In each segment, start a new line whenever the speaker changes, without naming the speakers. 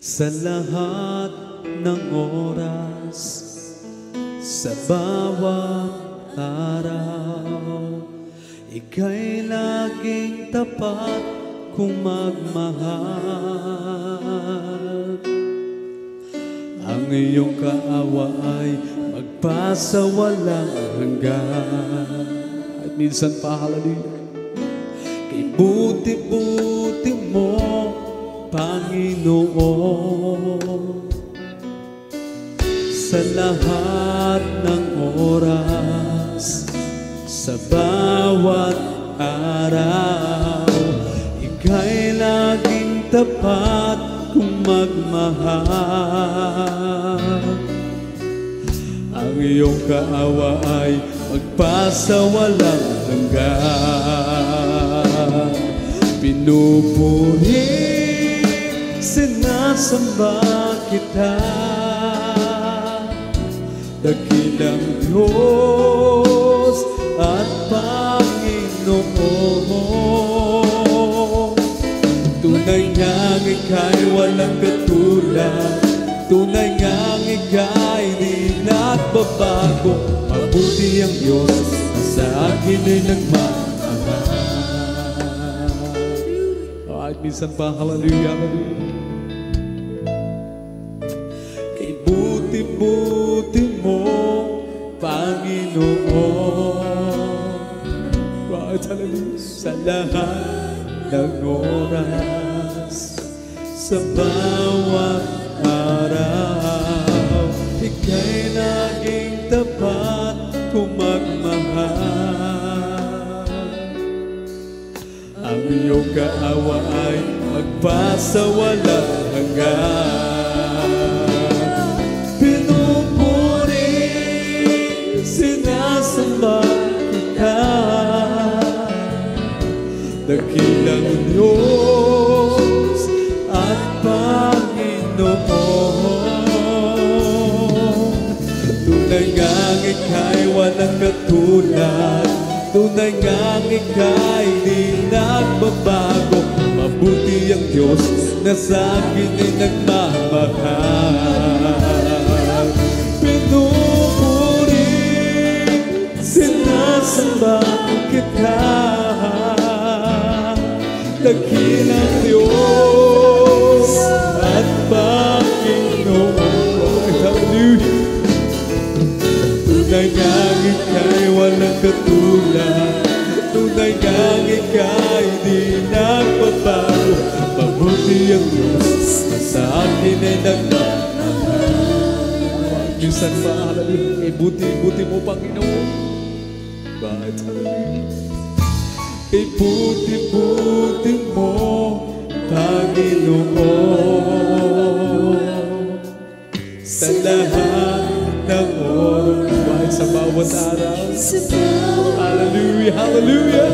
Sa lahat ng oras, sa bawat araw, ika'y laging tapat kung magmahal. Ang iyong kaawa ay magpasawalang hanggan. At minsan pa, hallelujah, kay buti-buti mo, Panginoon, sa lahat ng oras, sa bawat araw, ika'y laging tapat kung magmahal. Ang iyong kaawa ay magpasawalang hanggan. Pinupuri, sinasamba kita, dakilang Diyos at Panginoon. Tunay ngang ika'y walang katulad, tunay ngang ika'y di nagbabago. Mabuti ang Diyos na sa akin ay nagmamahal. At minsan pa, hallelujah, hallelujah. Kay buti-buti mo, Panginoon, right, hallelujah, sa lahat ng oras, sa bawat araw, ika'y laging tapat kung magmahal. Ang iyong kaawa ay magpasawalang hanggan. Pinupuri, sinasamba kita, dakilang Diyos at Panginoon. Tunay ngang ika'y walang katulad, tunay ngang ika'y di nagbabago. Mabuti ang Diyos na sa akin ay nagmamahal. Pinupuri, sinasamba kita, dakilang Diyos at Panginoon. Hallelujah. Tunay ngang ika'y walang katulad, tunay ngang ika'y di nagbabago. Mabuti ang Diyos na sa akin ay nagmamahal. Minsan pa, hallelujah, buti-buti mo, Panginoon. Bakit, hallelujah? Kay buti-buti mo, Panginoon, sa lahat ng oras, kahit sa bawat araw. Hallelujah, hallelujah.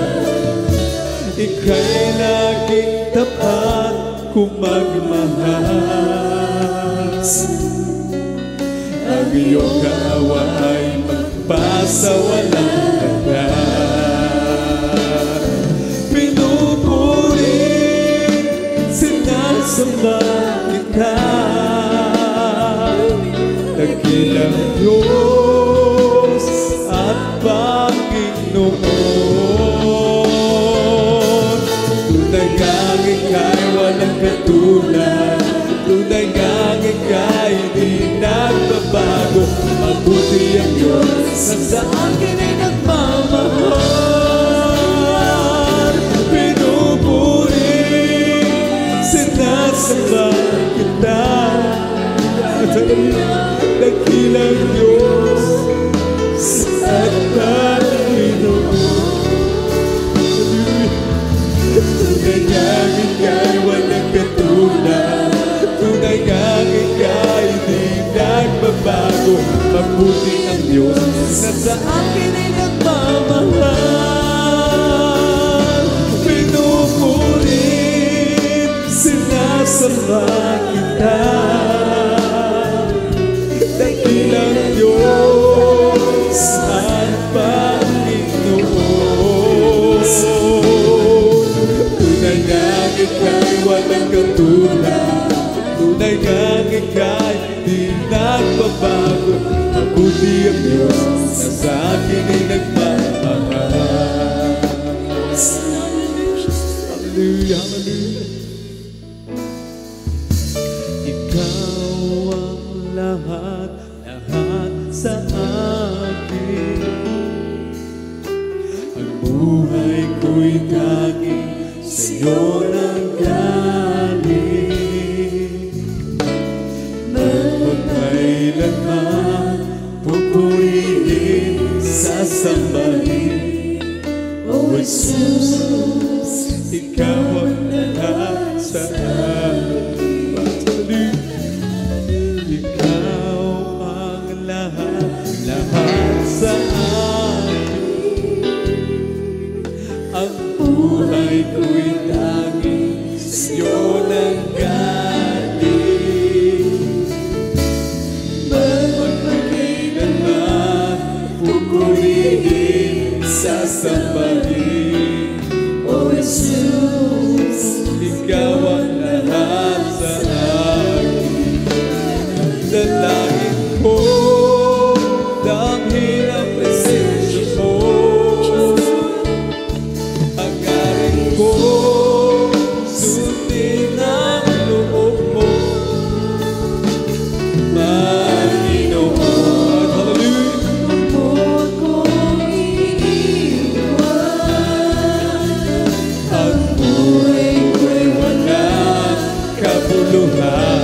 Ika'y laging tapat kung magmahal. Ang iyong kaawa ay magpasawalang hanggan. Pinupuri, sinasamba kita, dakilang Diyos at Panginoon. Tunay ngang ika'y walang katulad, tunay ngang ika'y di nagbabago. Mabuti ang Diyos na sa akin ay nagmamahal. Pinupuri, sinasamba kita, dakilang Diyos at Panginoon. Tunay ngang ika'y walang katulad, tunay ngang ika'y di nagbabago. Mabuti ang Diyos na sa akin ay nagmamahal. Pinupuri, sinasamba kita, dakilang Diyos at Panginoon. Tunay ngang ika'y walang katulad, tunay nga nagbabago. Mabuti ang Diyos na sa akin ay nagmamahal. Hallelujah, hallelujah. Ikaw ang lahat, lahat sa akin. Ang buhay ko'y tanging sa'yo nang galing. Magpakailanman pupurihin, sasambahin. O Jesus, ikaw ang lahat sa akin. Ikaw ang lahat, lahat sa akin. Ang buhay ko'y tanging sa'yo nang galing. Magpakailanman pupurihin, sasambahin. O Jesus, ikaw ang lahat sa akin. Dalangin ko, damhin ang presensya mo. Hangarin ko, sundin ang loob mo. Panginoon, hallelujah.
Huwag kong iiwan.
Ang buhay ko'y walang kabuluhan.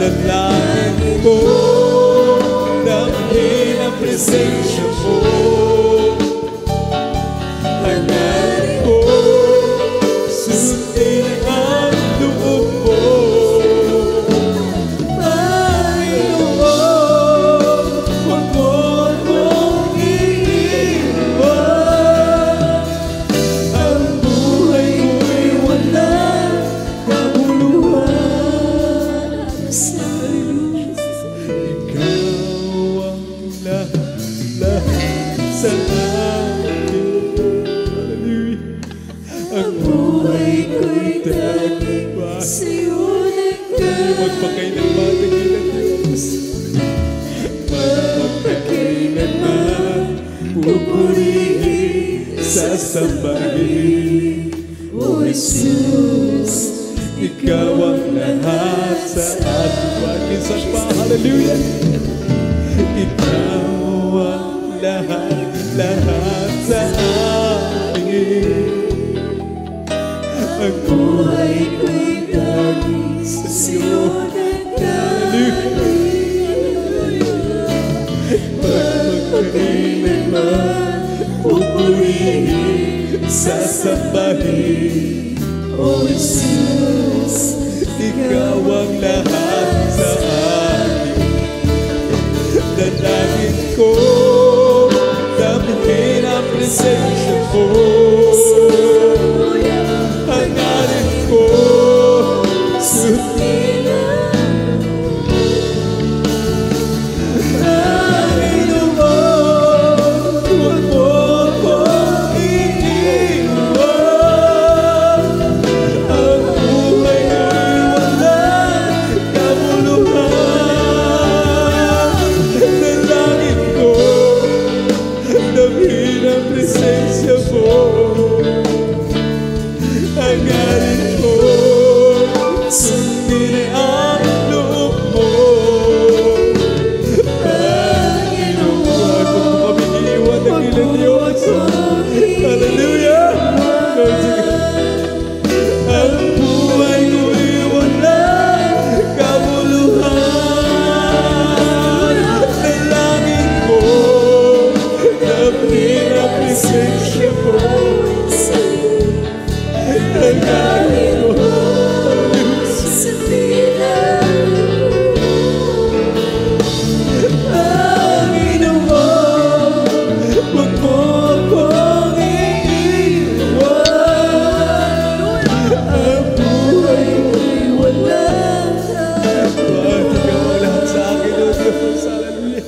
Dalangin ko, damhin ang presensya mo. Hangarin ko, sundin ang loob mo. Panginoon, huwag mo akong iiwan. Ang buhay ko'y walang kabuluhan. Ikaw ang lahat, lahat sa akin. Hallelujah. Ang buhay ko'y tanging
Sa'yo naggaling.
magpakailanman ang ilang Diyos. Magpakailanman pupurihin, sasambahin.
O Jesus,
Ikaw ang lahat sa atin. Pag-isang pa, hallelujah. Ikaw ang lahat, lahat sa akin. Ang buhay ko'y tanging sa'yo. Magpakailanman pupurihin, sasambahin.
O Jesus,
Ikaw ang lahat sa akin. Dalangin ko, damhin ang presensya mo. Hangarin ko, sundin Panginoon, huwag mo akong iiwan. Ang buhay ko'y walang kabuluhan. Dalangin ko, damhin ang presensya mo. Hangarin ko, sundin ang loob mo. Panginoon, huwag mo kaming iwan ng ilang Diyos. Hallelujah! Ang buhay ko'y walang kabuluhan. Dalangin ko, damhin ang presensya mo. Hangarin ko, Panginoon, huwag mo akong iiwan. Ang buhay ko'y walang kabuluhan. Ikaw ang lahat sa akin, O Diyos. Hallelujah.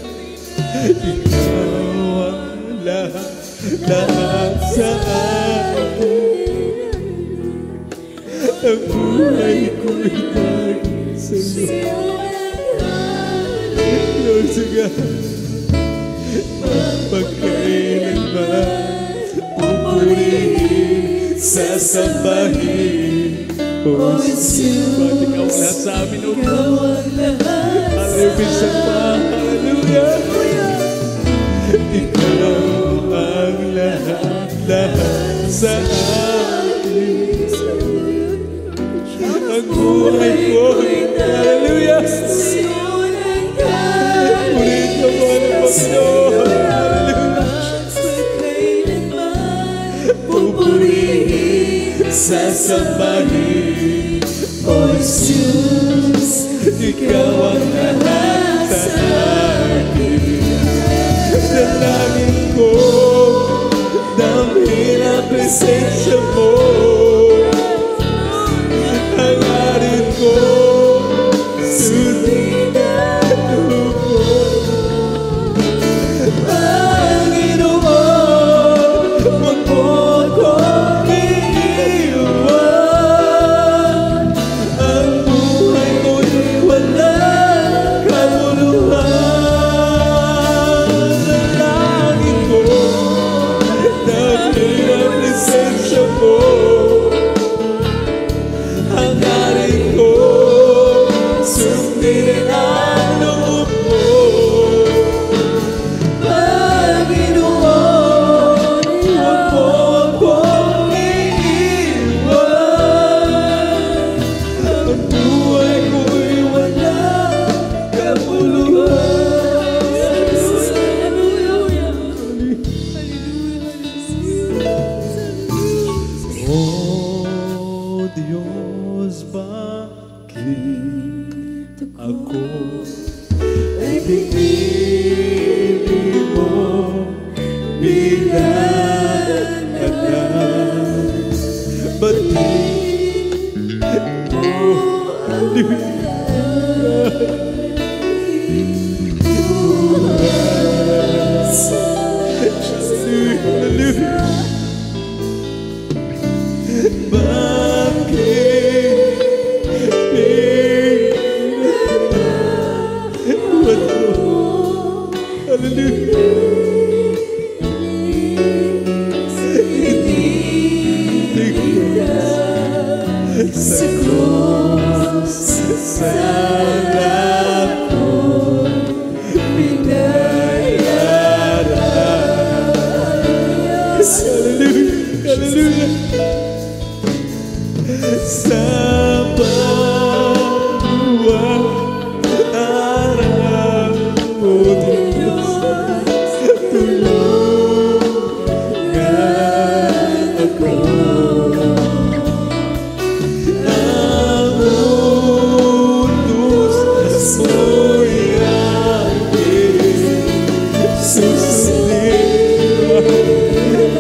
Ikaw ang lahat, lahat sa akin. Ang buhay ko'y tanging sa'yo. Lord God, magpagkailanman pupurihin, sasambahin, O Jesus. Bakit ikaw ang lahat sa amin, O God? Hallelujah pa, hallelujah. Ikaw ang lahat sa amin. Ang buhay ko, hallelujah. Ulit ka mo ang Panginoon, hallelujah. Pupurihin, sasambahin, O Jesus, ikaw ang lahat sa akin. Dalangin ko, dahil ang presensya mo, hangarin ko, sundin ang lupo. Panginoon, huwag mo akong iiwan. Ang buhay ko'y walang kabuluhan. Dalangin ko, dahil ang presensya mo, hangarin ko, sundin ang loob mo. Panginoon, huwag mo akong iiwan. Ang buhay ko'y walang kabuluhan. Oh Diyos, bakit ako ay pinili mo bilang anak? Ba't di mo hallelujah. Bakit pinagdaan mo? Hallelujah. Inilig ka sa krus, sa harap ko binayaran. Hallelujah. Hallelujah. Sa bawat araw, O Diyos, tulungan ako. Ang utos mo'y aking susundin.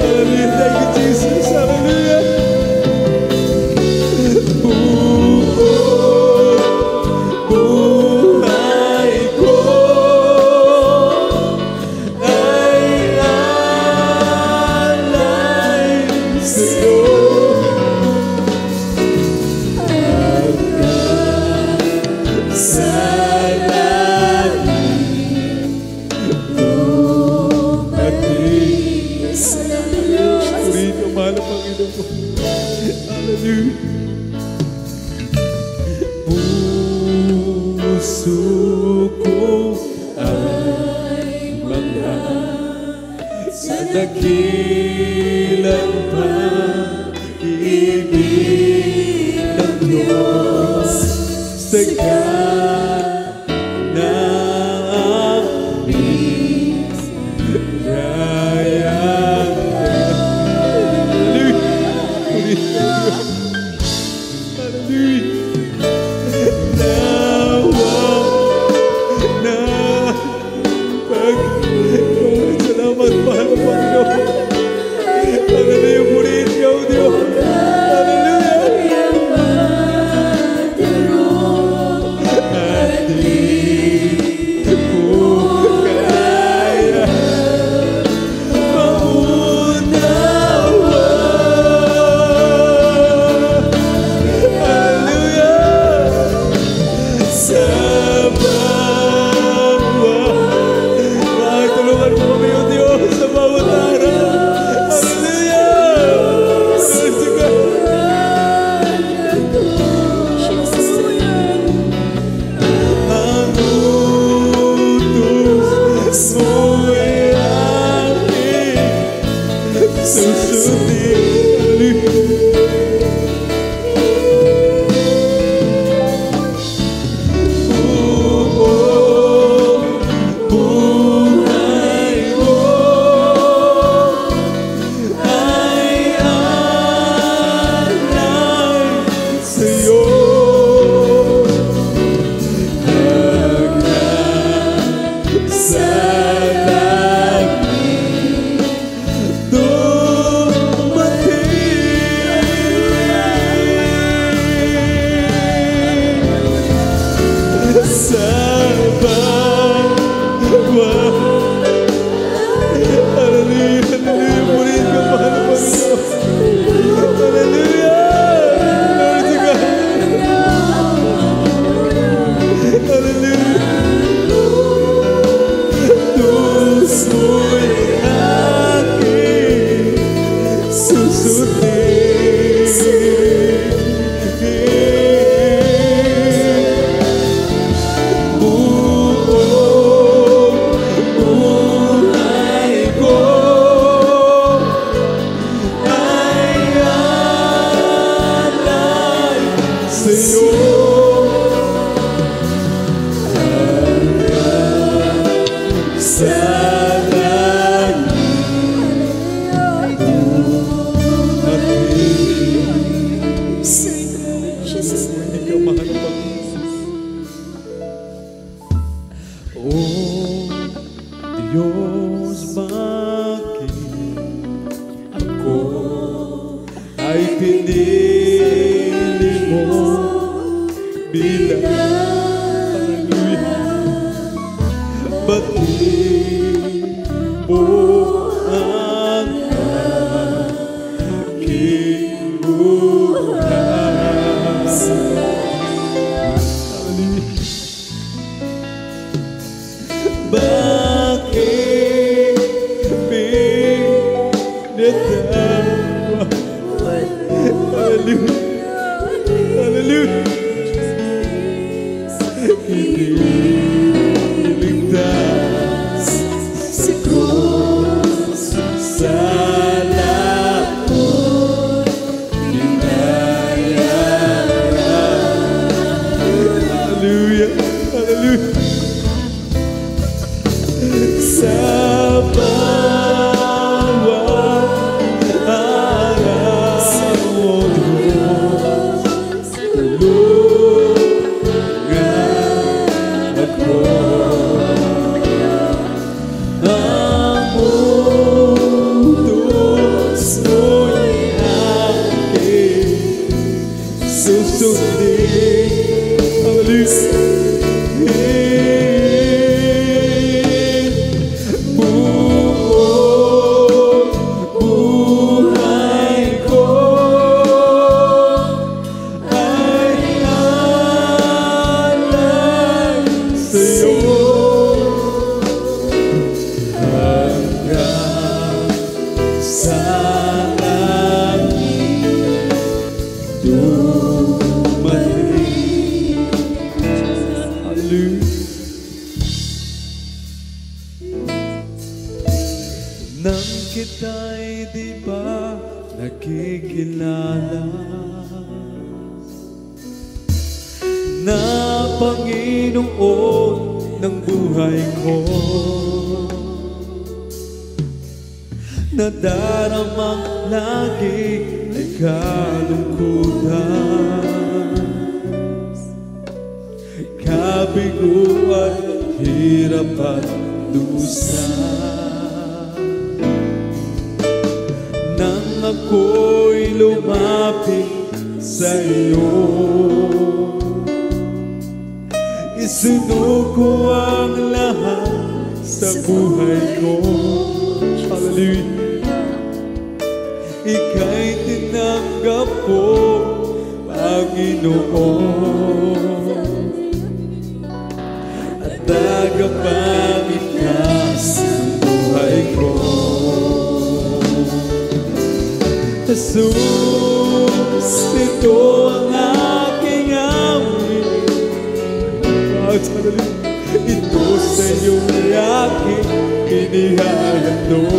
Hallelujah, thank you, Jesus, hallelujah. Buhay ko ay alay sa'yo. Hanggang sa langit dumating. Purihin ka, mahal na Panginoon. Hallelujah. Puso ko ay manghang sa dakilang pag-ibig ng Diyos. Sa ganang biyayang hallelujah. Hallelujah. Salamat, mahal na Panginoon. Hallelujah, purihin ka, O Diyos. Hallelujah. At di ko kaya maunawa pinili mo bilang batiin mo ang aking buhay. Bakit pinatawa? Hallelujah. Hallelujah. Iniligtas
sa krus,
sa lakot, binayaran. Hallelujah. Hallelujah. Sa bawat araw mo, tulungan ako. Ang utos mo'y aking susundin. Hallelujah. Nang kita'y di ba nakikilala na Panginoon ng buhay ko, nadaramang lagi ay kalungkutan, kabiguan, hirap at dusa. Nang ako'y lumapit sa iyo, isinuko ang lahat sa buhay ko. Hallelujah. Ika'y tinanggap ko, Panginoon, at tagapagligtas ng buhay ko. Jesus, ito ang aking awit. Ito sa iyo'y aking inihahandog.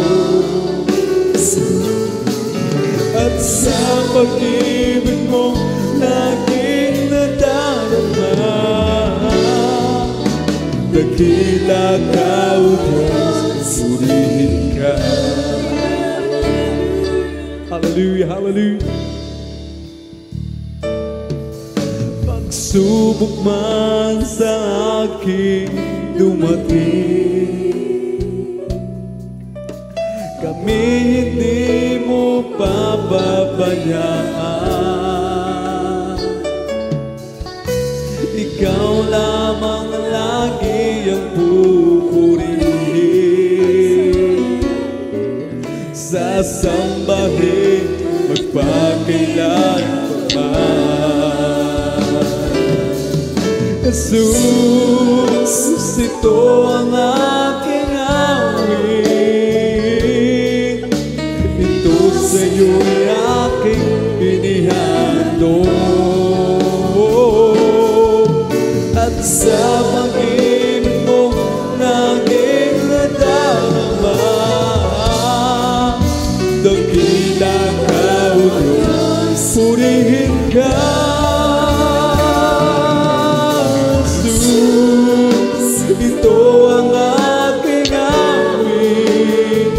At sa pag-ibig mo laging nadarama, dakila ka, O Diyos, purihin ka. Hallelujah, hallelujah. Pagsubok man sa aking dumating, kami hindi mo pababayaan. Ikaw lamang lagi ang pupurihin, sasambahin magpakailan pa man. Jesus, ito ang aking awit. Ito sa iyo'y aking inihandog. At sa pag-ibig mo naging nadarama, dakila ka, O Diyos, purihin ka. Jesus, ito ang aking awit.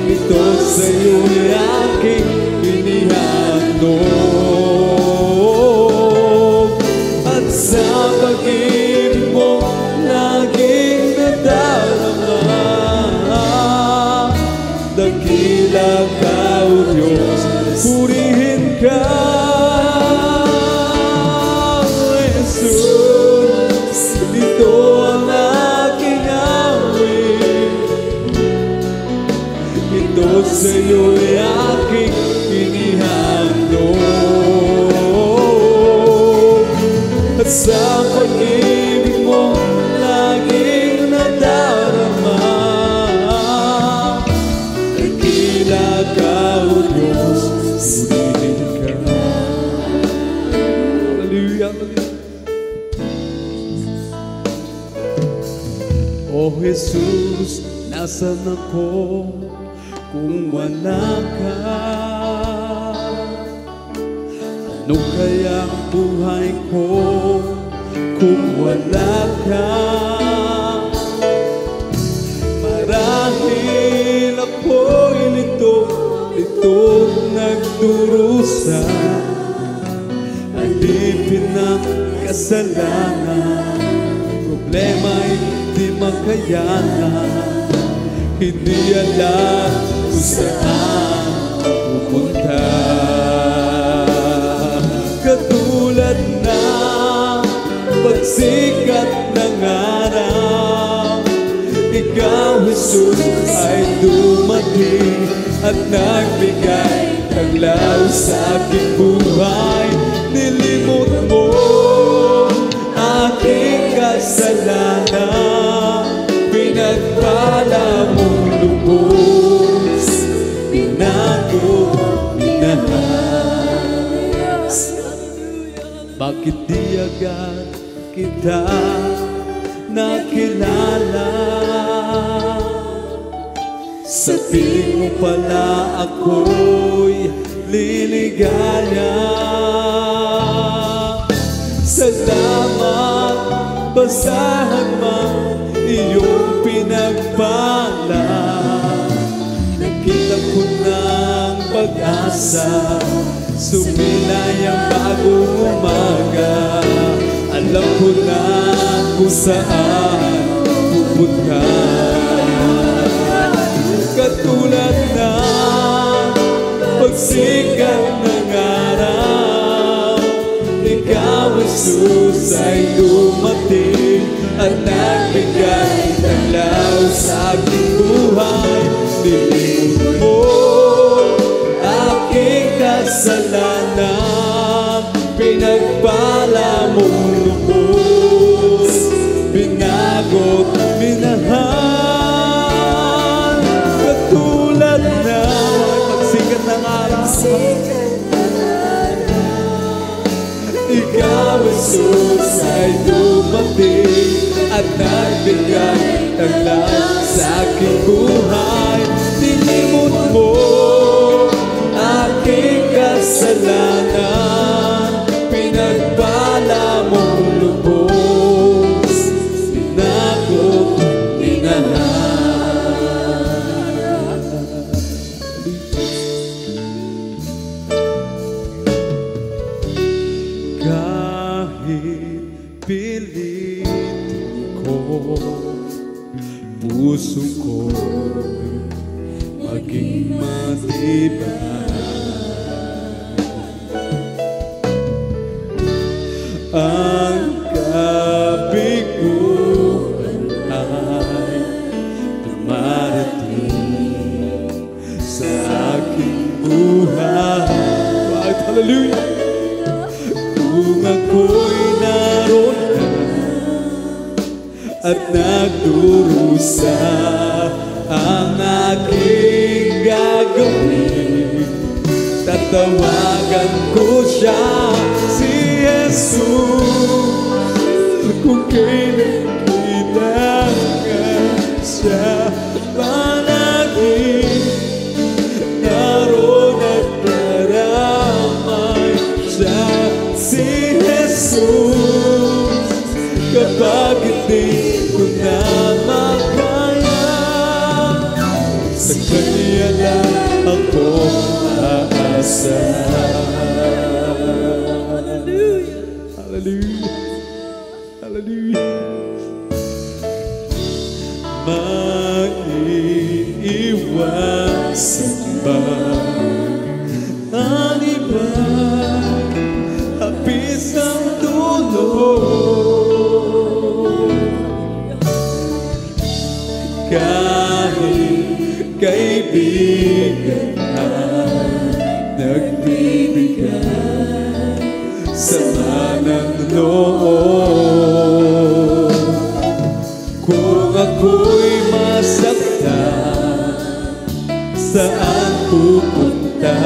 Ito sa iyo'y aking inihandog. At sa pag-ibig mo laging nadarama, dakila ka, O Diyos, purihin Jesus, nasan ako kung wala ka? Ano kaya ang buhay ko kung wala ka? Marahil ako'y litong nagdurusa, alipin ng kasalanan, problema'y di makayanan, hindi alam kung saan pupunta. Katulad na pagsikat ng araw, ikaw, Jesus, ay dumating at nagbigay taglaw sa aking buhay. Nilimot mo aking kasalanan, pinagpala mong lubos, binago, minahas. Bakit di agad kita nakilala? Sa piling mo pala ako'y liligaya. Salamat, basahan man iyong pinagpala. Nakita ko ng pag-asa, sumilay ang bagong umaga. Alam ko na kung saan pupunta. Katulad na pagsikat ng araw, ikaw, Jesus, ay dumating at nagbigay taglaw sa aking buhay. Nilimot mo aking kasalanan, pinagpala mong lubos, binago't minahal. Katulad na pagsikat ng araw, ikaw, Jesus, ay dumating at nagbigay taglaw sa aking buhay. Nilimot mo aking kasalanan, pinagpala mong lubos, binago't minahal. Kahit pilitin ko, puso ko maging matibay. Ang kabiguan ay dumarating sa aking buhay. Hallelujah! Kung ako'y naroon ka at nagdurusa, ang aking gagawin, tatawagan ko siya, si Jesus. Kung kailan kailangan siya, palagi naroon at karamay siya, si Jesus. Kapag hindi ko na makaya, sa Kanya lang ako aasa. Hallelujah! Hallelujah! Hallelujah! Maiiwasan ba ang iba? Hapis ang dulo, kahit kaibigan ay nagbibigay sama ng loob. Kung ako'y masaktan, saan pupunta?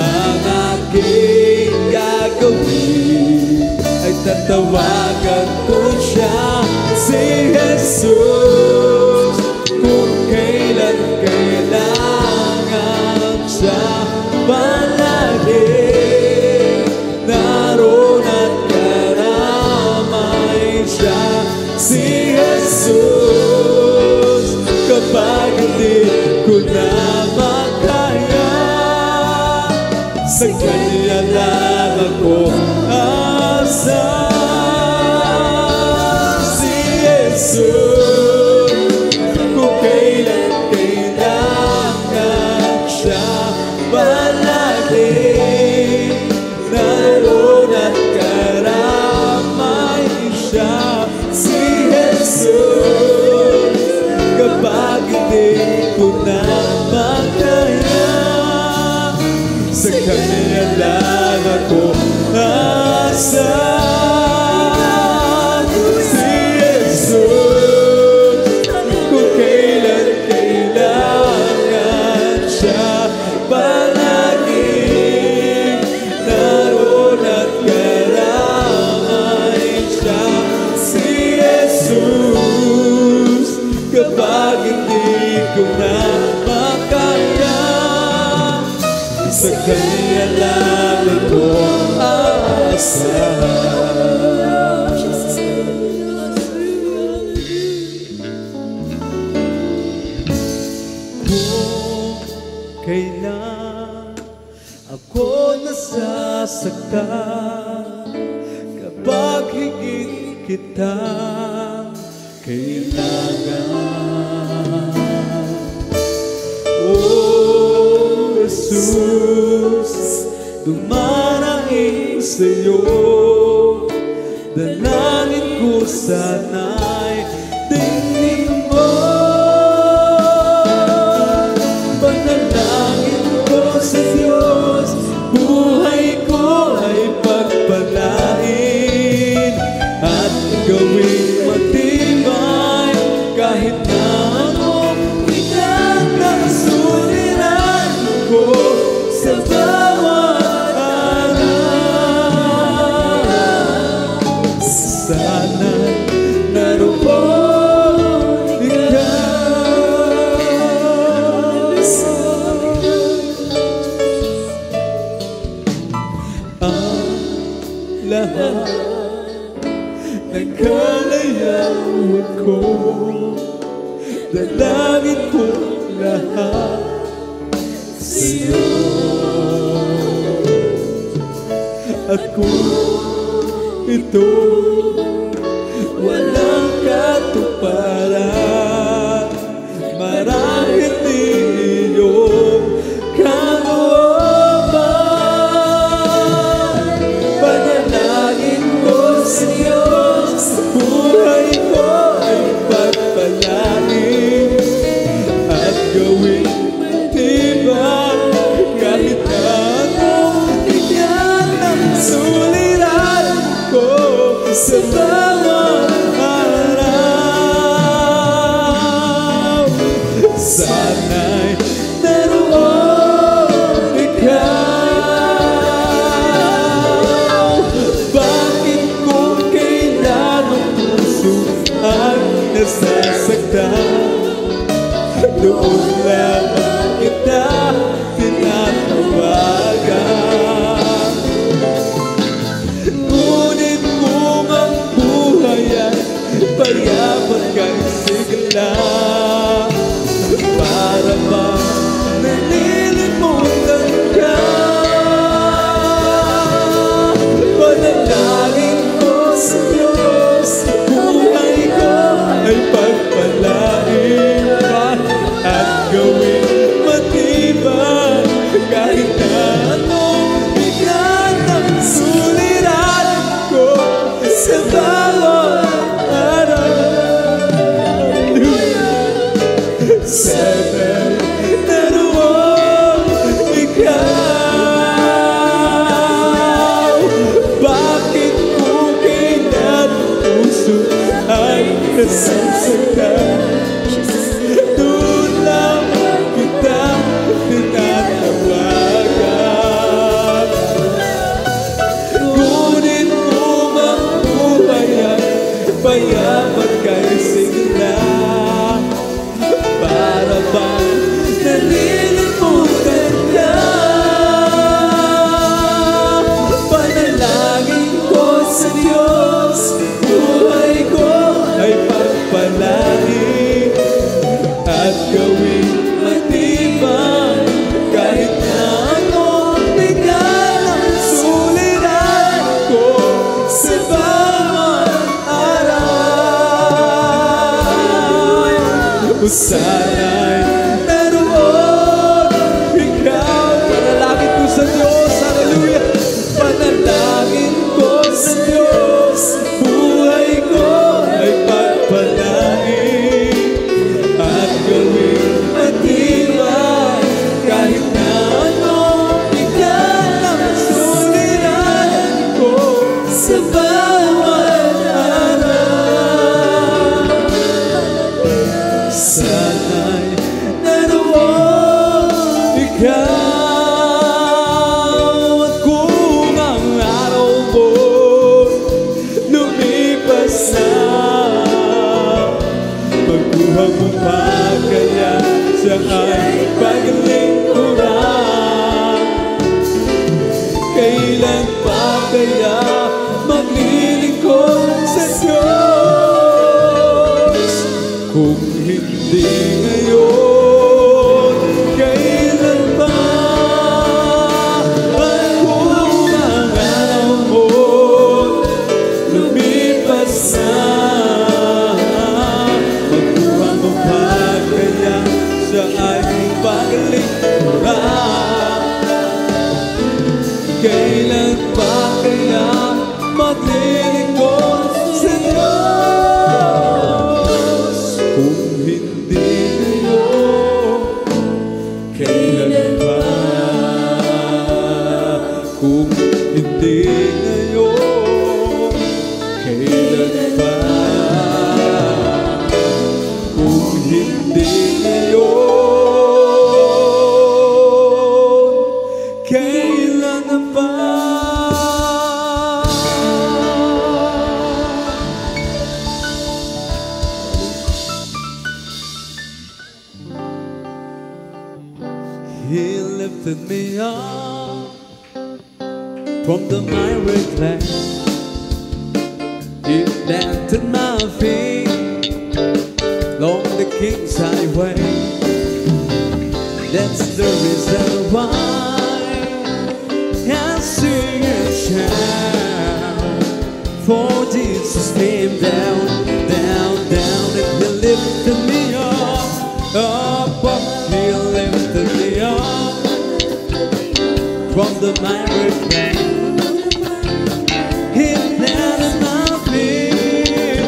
Ang aking gagawin ay tatawagan ko siya, si si Jesus. Kung kailan kailangan siya palagi, naroon at karamay siya, si Jesus. Kapag hindi ko na makaya, sa Kanya lang ako asa. Si Jesus, kung kailan kailangan siya palagi, naroon at karamay siya, si Jesus. Kapag hindi ko na makaya, sa Kanya lang ako asa. Si Jesus, kung kailan kailangan siya palagi, naroon at karamay siya, si Jesus. Kapag hindi ko na makaya, sa Kanya lang ako asa. Kung kailan ako nasasaktan, kapag higit kita kailangan, oh Jesus, dumaraing sa'yo. Dalangin ko sana'y tingin mo. Panalangin ko sa Diyos, buhay ko ay pagpalain at gawing matibay, kahit na anong pinagkasuliran ko sa bawat araw. Sana'y naroon ikaw. Ang lahat ng kalayaan ko, dalangin ko lahat sa'yo. At kung ito walang katuparan, marahil di iyong kalooban. Panalangin ko sa Diyos, buhay ko ay pagpalain at gawing matibay, kahit anong tingnan ang suliran ko sa bawat sana'y naroon ikaw. Panalangin ko sa Diyos, hallelujah. Panalangin ko sa Diyos, buhay ko ay pagpalain at gawin matibay kahit na anong ikaw ang suliranin ko sa bawat araw. Sana'y naroon ikaw at kung ang araw mo lumipas na, magkuha mo pa kaya siya ay paglingkuran. Kailan pa kaya maglilingkod sa Diyos? Kung hindi ngayon, kailan ba? At kung ang araw mo lumipas na, magkuha mo pa kaya siya ay paglingkuran. Kailan pa kaya maglilingkod sa Diyos? Kung hindi ngayon, kailan pa? Kung hindi ngayon, kailan pa? Kung hindi ngayon, kailan pa? He lifted me up from the miry clay. He planted my feet along the King's highway. That's the reason why I sing and shout. For Jesus came down, down, down, and He lifted me up, up, up. He lifted me up from the miry clay. He planted my feet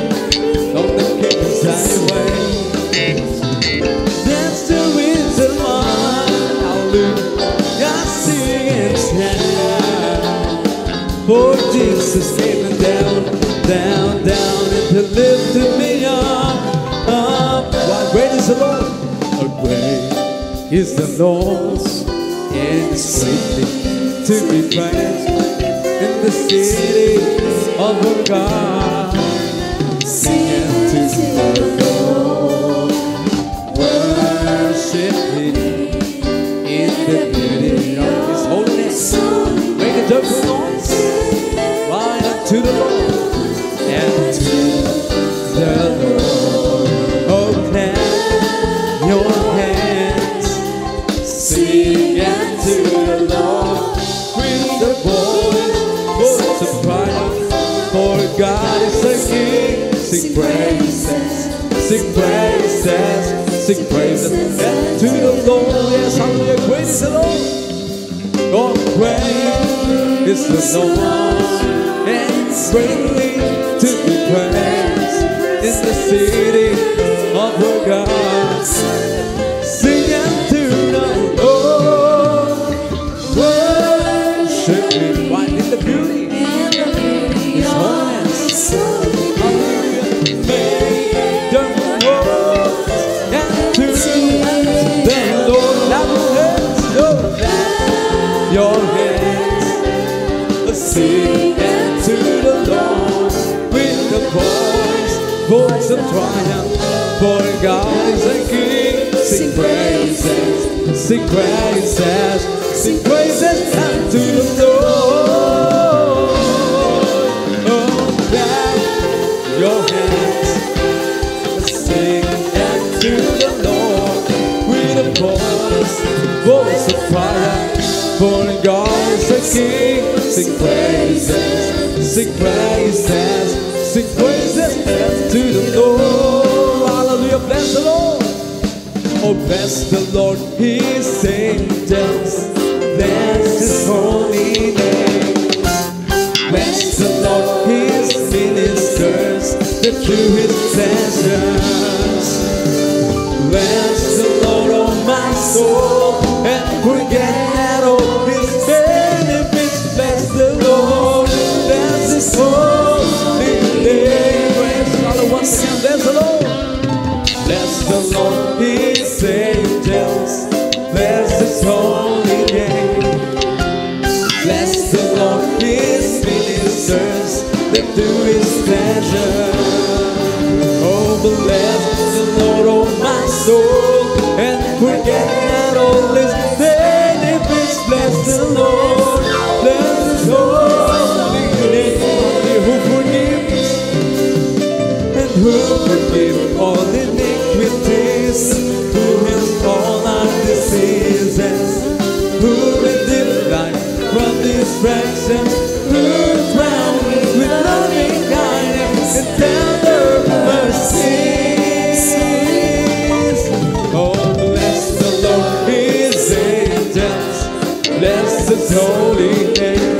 on the King's highway. That's the reason why I sing and shout. For Jesus came down, down, down, and He lifted me up, up. Why great is the Lord? Oh, great is the Lord, and He's greatly to be praised in the city of our God. Sing to the Lord, worship Him in the beauty of His holiness. Make a joyful noise, why unto the Lord and to the Lord. Oh, clap your hands, sing unto the Lord with the voice of triumph. For God is a King. Sing praises, sing praises, sing praises to the Lord. Yes, hallelujah. Great is the Lord. Oh, great is the Lord, and greatly to be praised in the city of our God. Sing unto the Lord, worship Him right in the beauty of His holiness. Hallelujah. Make the world and to the Lord. Clap your hands, sing unto the Lord with the voice of triumph. For God is a King. Sing praises, sing praises, sing praises unto the Lord. Oh, clap your hands, sing unto the Lord with a voice of triumph. For God is a King. Sing praises, sing praises, sing praises to the Lord. Hallelujah, bless the Lord. bless the Lord, His angels, bless His holy name. Bless the Lord, His ministers, that do His pleasures. Bless the Lord, oh my soul, and forget all His benefits. Bless the Lord, bless His holy name. Praise God, once again, bless the Lord. Bless the Lord, His angels, bless His holy name. Bless the Lord, His ministers, that do His pleasure. Oh, bless the Lord, oh my soul, and forget not all His benefits. Bless the Lord, bless His holy name. Who forgives and who forgives all iniquities, who heals all our diseases, who redeems life from distractions, who crowns with loving kindness and tender mercies. Oh, bless the Lord, His angels, bless His holy name.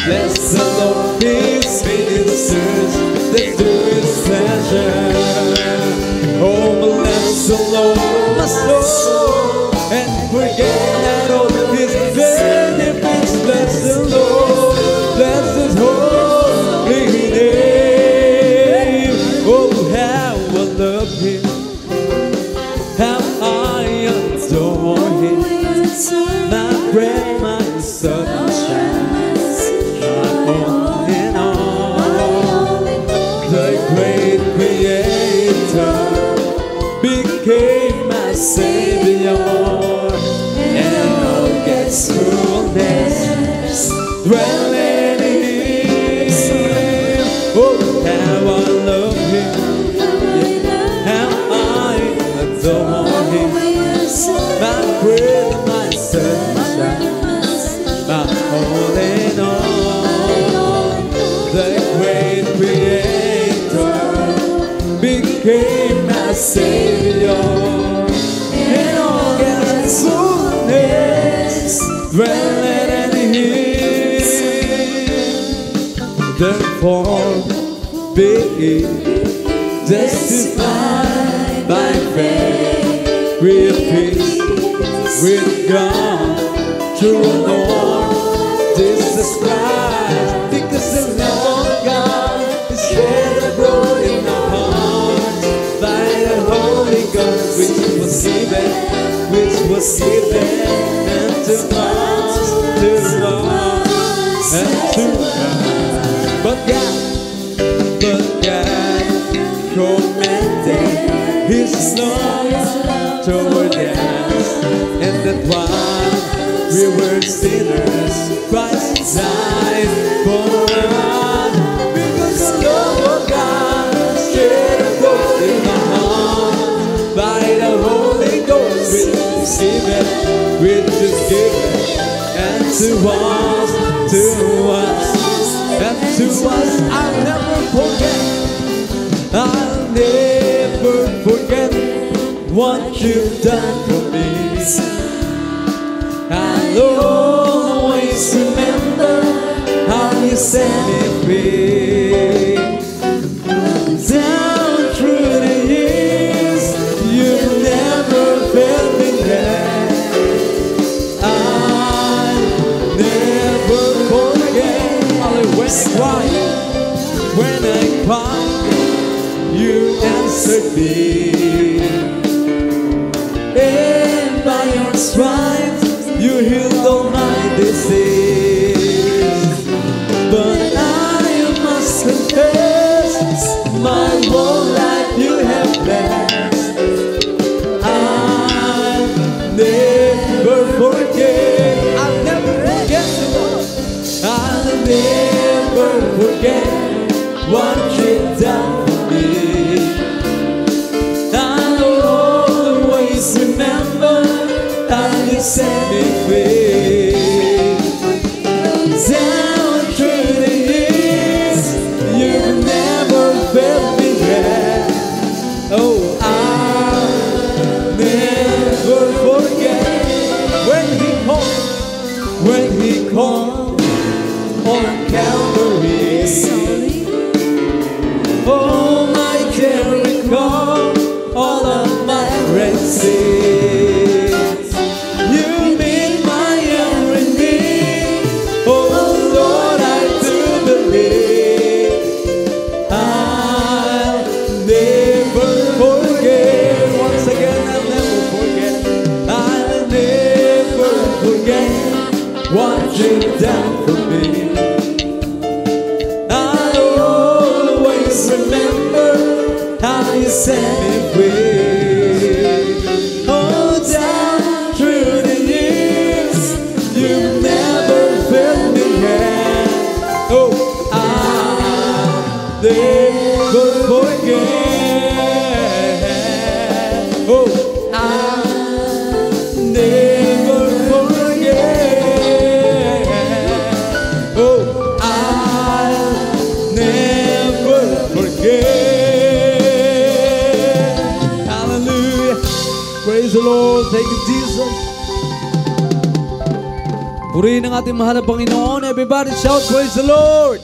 Bless the Lord, His ministers, that do His pleasure. Oh, bless the Lord, my soul, and forget not all His benefits. Bless the Lord, bless His holy name. Oh, how I love Him, how I adore Him. My bread, my sunshine, my all in all. The great Creator became my Savior, and all God's fullness dwell in Him. Oh, how I love Him, how I adore Him. My bread, my sunshine, my all in all. The great Creator became my Savior, and all God's fullness dwelling in Him. Therefore, be justified by faith, with peace with God through the Lord Jesus Christ. Because the love of God is shed abroad in our hearts by the Holy Ghost, which was given unto us, and to us. But God commended His love toward us, and that while we were sinners, Christ died for us. Because the love of God shed abroad in our heart by the Holy Ghost, which is given and to us, and to us. I'll never forget what you've done for me. I'll always remember how you set me free. Down through the years, you've never failed me yet. I'll never forget. When I cried, you answered me, and by your stripes you healed all my disease. But I must confess, my whole life you have blessed. I'll never forget. I'll never forget the Lord. I'll never forget what you've done for me. I'll always remember how you set me free. Down through the years, you've never failed me yet. Oh, I'll what you've done for me. I'll always remember how you set me free. Oh, down through the years, you've never felt me hand. Oh, I'll never forget. Oh, I'll never forget. Oh, I'll never forget. Hallelujah. Praise the Lord. Thank you, Jesus. Purihin ang ating mahal na Panginoon. Everybody shout, praise the Lord.